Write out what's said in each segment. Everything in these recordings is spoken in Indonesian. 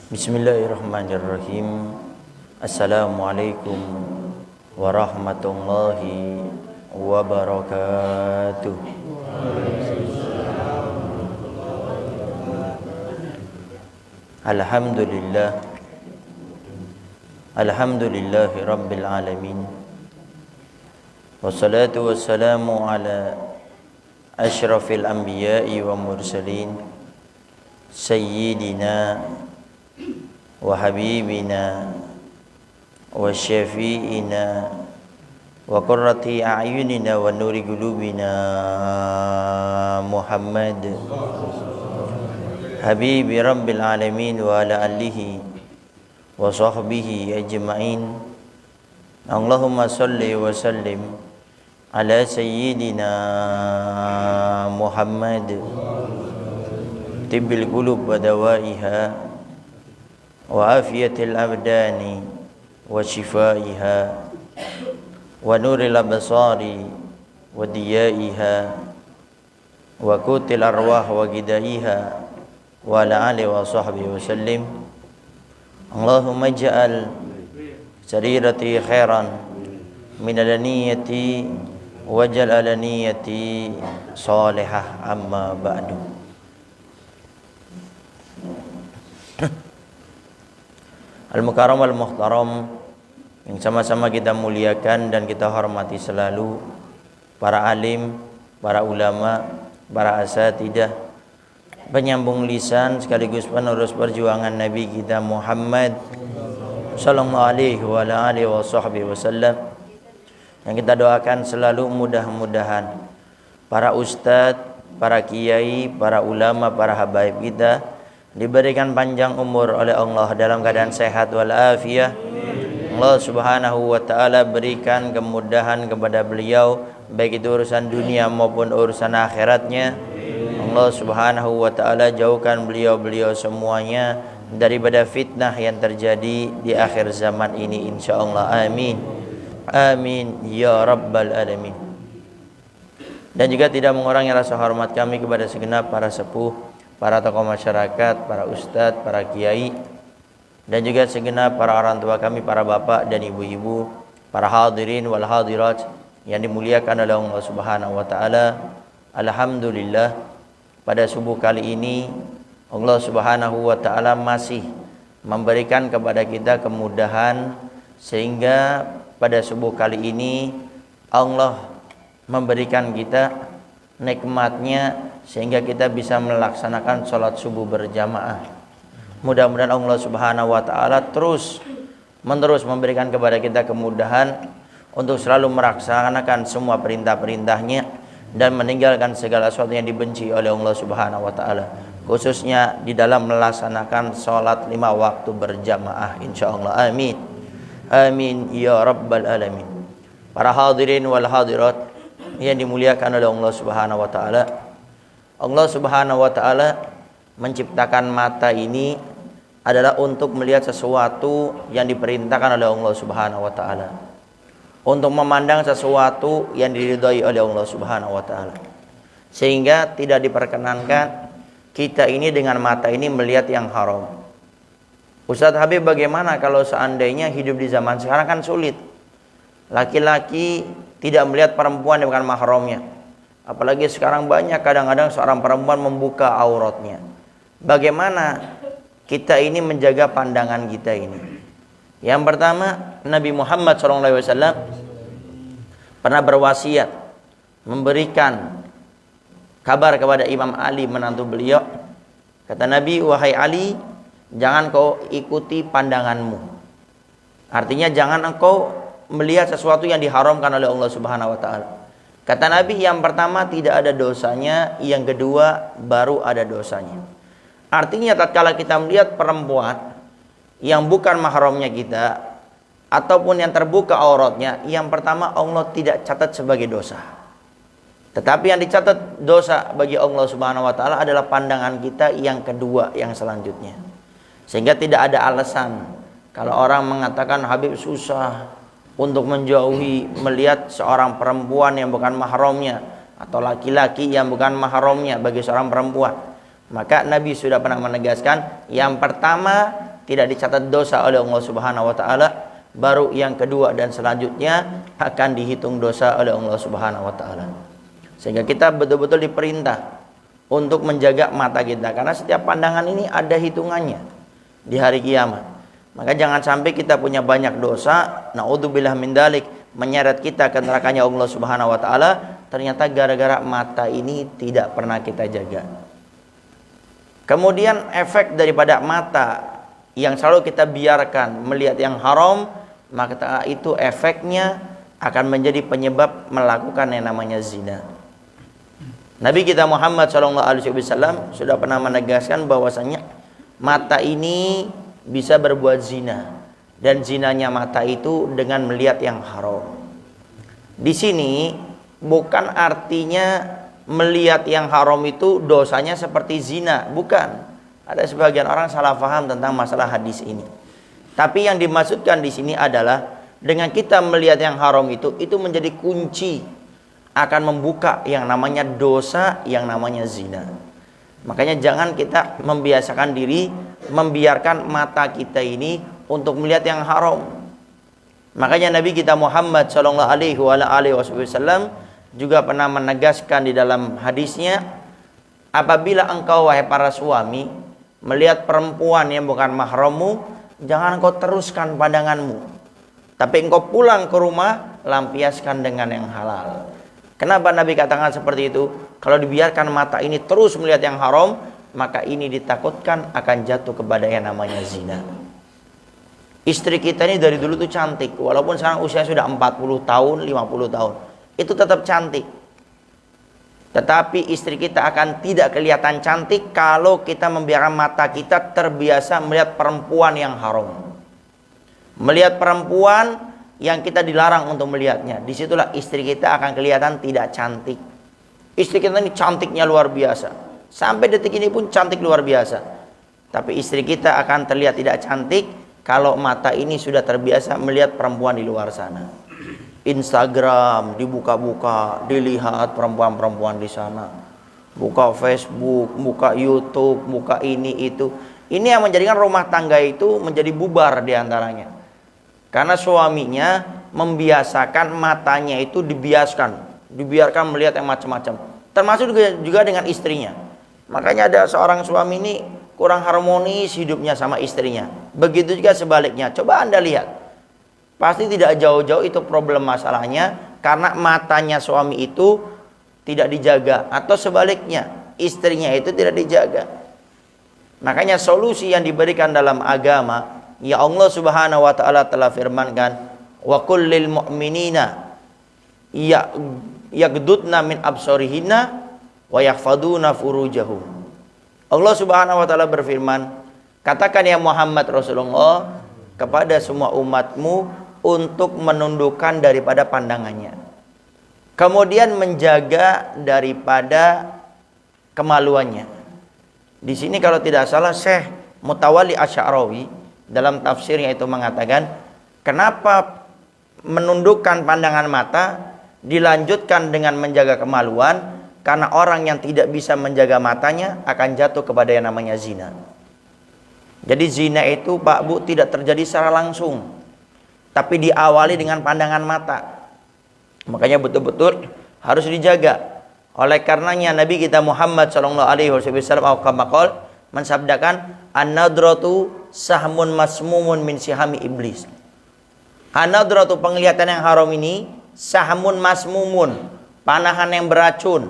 Bismillahirrahmanirrahim. Assalamualaikum warahmatullahi wabarakatuh. Alhamdulillah. Alhamdulillahi rabbil alamin. Wassalatu wassalamu ala asyrafil anbiya'i wa mursalin sayyidina wa habibina wa syafi'ina wa qurrati a'yunina wa nuri qulubina Muhammad habibi rabbil alamin wa ala alihi wa sahbihi ajma'in. Allahumma salli wa sallim ala sayyidina Muhammad tibbil qulub wa dawaiha wa afiyatil abdani wa shifaiha wa nuril absari wa diyaiha wa kutil arwah wa gidaiha wa ala alihi wa sahbihi wa sallim. Allahumma ja'al sarirati khairan min alaniyati waj'al alaniyati salihah, amma ba'du. Al-Mukarram al-Muhtaram yang sama-sama kita muliakan dan kita hormati selalu, para alim, para ulama, para asatidah, penyambung lisan sekaligus penerus perjuangan Nabi kita Muhammad sallallahu alaihi wa alihi wasallam, yang kita doakan selalu mudah-mudahan para ustadz, para kiai, para ulama, para habaib kita diberikan panjang umur oleh Allah dalam keadaan sehat walafiat. Allah Subhanahu wa taala berikan kemudahan kepada beliau baik itu urusan dunia maupun urusan akhiratnya. Allah Subhanahu wa taala jauhkan beliau semuanya daripada fitnah yang terjadi di akhir zaman ini insyaallah. Amin. Amin ya rabbal alamin. Dan juga tidak mengurangi rasa hormat kami kepada segenap para sepuh, para tokoh masyarakat, para ustadz, para kiai, dan juga segenap para orang tua kami, para bapak dan ibu-ibu, para hadirin wal hadirat yang dimuliakan oleh Allah Subhanahu wa taala. Alhamdulillah, pada subuh kali ini Allah Subhanahu wa taala masih memberikan kepada kita kemudahan sehingga pada subuh kali ini Allah memberikan kita nikmatnya sehingga kita bisa melaksanakan sholat subuh berjamaah. Mudah-mudahan Allah Subhanahu wa taala terus menerus memberikan kepada kita kemudahan untuk selalu melaksanakan semua perintah-perintahnya dan meninggalkan segala sesuatu yang dibenci oleh Allah Subhanahu wa taala, khususnya di dalam melaksanakan sholat 5 waktu berjamaah insyaallah. Amin. Amin ya rabbal alamin. Para hadirin wal hadirat yang dimuliakan oleh Allah Subhanahu wa taala, Allah Subhanahu wa taala menciptakan mata ini adalah untuk melihat sesuatu yang diperintahkan oleh Allah Subhanahu wa taala, untuk memandang sesuatu yang diridhai oleh Allah Subhanahu wa taala, sehingga tidak diperkenankan kita ini dengan mata ini melihat yang haram. Ustadz Habib, bagaimana kalau seandainya hidup di zaman sekarang kan sulit, laki-laki tidak melihat perempuan yang bukan mahramnya. Apalagi sekarang banyak kadang-kadang seorang perempuan membuka auratnya. Bagaimana kita ini menjaga pandangan kita ini? Yang pertama, Nabi Muhammad SAW pernah berwasiat memberikan kabar kepada Imam Ali menantu beliau. Kata Nabi, wahai Ali, jangan kau ikuti pandanganmu. Artinya jangan engkau melihat sesuatu yang diharamkan oleh Allah Subhanahu wa taala. Kata Nabi, yang pertama tidak ada dosanya, yang kedua baru ada dosanya. Artinya tatkala kita melihat perempuan yang bukan mahramnya kita ataupun yang terbuka auratnya, yang pertama Allah tidak catat sebagai dosa. Tetapi yang dicatat dosa bagi Allah Subhanahu wa taala adalah pandangan kita yang kedua, yang selanjutnya. Sehingga tidak ada alasan kalau orang mengatakan Habib susah untuk menjauhi melihat seorang perempuan yang bukan mahramnya atau laki-laki yang bukan mahramnya bagi seorang perempuan. Maka Nabi sudah pernah menegaskan, yang pertama tidak dicatat dosa oleh Allah Subhanahu wa taala, baru yang kedua dan selanjutnya akan dihitung dosa oleh Allah Subhanahu wa taala. Sehingga kita betul-betul diperintah untuk menjaga mata kita, karena setiap pandangan ini ada hitungannya di hari kiamat. Maka jangan sampai kita punya banyak dosa, naudzubillah min dzalik, menyeret kita ke nerakanya Allah Subhanahu wa taala, ternyata gara-gara mata ini tidak pernah kita jaga. Kemudian efek daripada mata yang selalu kita biarkan melihat yang haram, maka itu efeknya akan menjadi penyebab melakukan yang namanya zina. Nabi kita Muhammad SAW sudah pernah menegaskan bahwasanya mata ini bisa berbuat zina, dan zinanya mata itu dengan melihat yang haram. Di sini bukan artinya melihat yang haram itu dosanya seperti zina, bukan. Ada sebagian orang salah paham tentang masalah hadis ini. Tapi yang dimaksudkan di sini adalah dengan kita melihat yang haram itu menjadi kunci akan membuka yang namanya dosa, yang namanya zina. Makanya jangan kita membiasakan diri membiarkan mata kita ini untuk melihat yang haram. Makanya Nabi kita Muhammad SAW juga pernah menegaskan di dalam hadisnya, apabila engkau wahai para suami melihat perempuan yang bukan mahrammu, jangan engkau teruskan pandanganmu, tapi engkau pulang ke rumah lampiaskan dengan yang halal. Kenapa Nabi katakan seperti itu? Kalau dibiarkan mata ini terus melihat yang haram, maka ini ditakutkan akan jatuh kepada yang namanya zina. Istri kita ini dari dulu tuh cantik, walaupun sekarang usia sudah 40 tahun, 50 tahun, itu tetap cantik. Tetapi istri kita akan tidak kelihatan cantik kalau kita membiarkan mata kita terbiasa melihat perempuan yang haram. Melihat perempuan yang kita dilarang untuk melihatnya, disitulah istri kita akan kelihatan tidak cantik. Istri kita ini cantiknya luar biasa, sampai detik ini pun cantik luar biasa. Tapi istri kita akan terlihat tidak cantik kalau mata ini sudah terbiasa melihat perempuan di luar sana. Instagram dibuka-buka, dilihat perempuan-perempuan di sana. Buka Facebook, buka YouTube, buka ini itu. Ini yang menjadikan rumah tangga itu menjadi bubar diantaranya. Karena suaminya membiasakan matanya itu dibiarkan melihat yang macam-macam. Termasuk juga dengan istrinya. Makanya ada seorang suami ini kurang harmonis hidupnya sama istrinya. Begitu juga sebaliknya. Coba Anda lihat. Pasti tidak jauh-jauh itu problem masalahnya karena matanya suami itu tidak dijaga, atau sebaliknya istrinya itu tidak dijaga. Makanya solusi yang diberikan dalam agama, ya Allah Subhanahu wa taala telah firmankan, wa qul lil mu'minina yaghdudna min absarihinna wa yahfaduna furujahum. Allah Subhanahu wa taala berfirman, katakan ya Muhammad Rasulullah kepada semua umatmu untuk menundukkan daripada pandangannya, kemudian menjaga daripada kemaluannya. Di sini kalau tidak salah Syekh Mutawalli Asy'arawi dalam tafsirnya itu mengatakan, kenapa menundukkan pandangan mata dilanjutkan dengan menjaga kemaluan? Karena orang yang tidak bisa menjaga matanya akan jatuh kepada yang namanya zina. Jadi zina itu Pak Bu tidak terjadi secara langsung, tapi diawali dengan pandangan mata. Makanya betul-betul harus dijaga. Oleh karenanya Nabi kita Muhammad SAW mensabdakan, an-nadratu sahmun masmumun min sihami iblis. An-nadratu, penglihatan yang haram ini, sahmun masmumun, panahan yang beracun,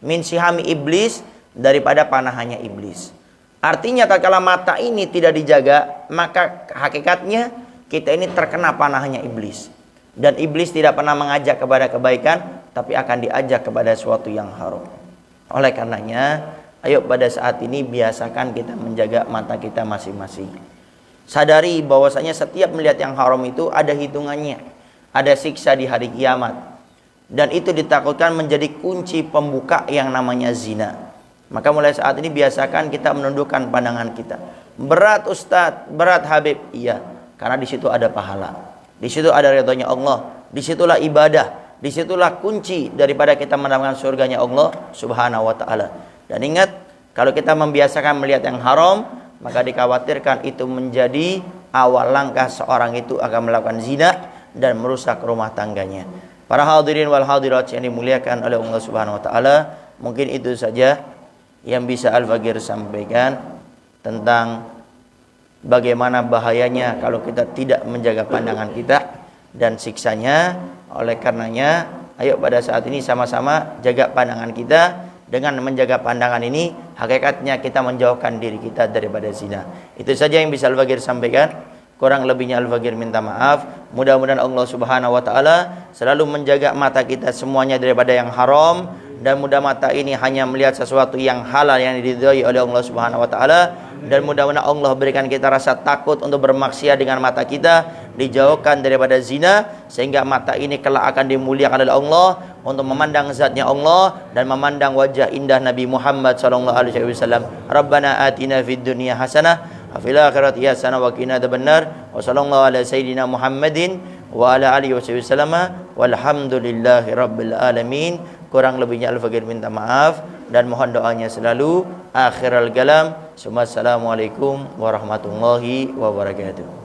min sihami iblis, daripada panahannya iblis. Artinya tatkala mata ini tidak dijaga, maka hakikatnya kita ini terkena panahannya iblis. Dan iblis tidak pernah mengajak kepada kebaikan, tapi akan diajak kepada sesuatu yang haram. Oleh karenanya, ayo pada saat ini biasakan kita menjaga mata kita masing-masing. Sadari bahwasanya setiap melihat yang haram itu ada hitungannya, ada siksa di hari kiamat. Dan itu ditakutkan menjadi kunci pembuka yang namanya zina. Maka mulai saat ini biasakan kita menundukkan pandangan kita. Berat Ustadz, berat Habib, iya, karena di situ ada pahala. Di situ ada ridhonya Allah, disitulah ibadah, disitulah kunci daripada kita mendapatkan surganya Allah Subhanahu wa taala. Dan ingat, kalau kita membiasakan melihat yang haram, maka dikhawatirkan itu menjadi awal langkah seorang itu akan melakukan zina dan merusak rumah tangganya. Para hadirin wal hadirat yang dimuliakan oleh Allah Subhanahu wa taala, mungkin itu saja yang bisa Al-Faqir sampaikan tentang bagaimana bahayanya kalau kita tidak menjaga pandangan kita dan siksanya. Oleh karenanya, ayo pada saat ini sama-sama jaga pandangan kita. Dengan menjaga pandangan ini, hakikatnya kita menjauhkan diri kita daripada zina. Itu saja yang bisa Al-Faqir sampaikan. Kurang lebihnya Al-Faqir minta maaf. Mudah-mudahan Allah Subhanahu wa taala selalu menjaga mata kita semuanya daripada yang haram, dan mudah mata ini hanya melihat sesuatu yang halal yang diridhai oleh Allah Subhanahu wa taala, dan mudah-mudahan Allah berikan kita rasa takut untuk bermaksiat dengan mata kita, dijauhkan daripada zina, sehingga mata ini kelak akan dimuliakan oleh Allah untuk memandang zatnya Allah dan memandang wajah indah Nabi Muhammad sallallahu alaihi wasallam. Rabbana atina fid dunya hasanah wa fil akhirati hasanah wa qina adzabannar. Wa sallallahu ala sayidina Muhammadin wa ala alihi wasallam. Walhamdulillahi rabbil alamin. Kurang lebihnya Al-Faqir minta maaf dan mohon doanya selalu. Akhirul kalam. Assalamualaikum warahmatullahi wabarakatuh.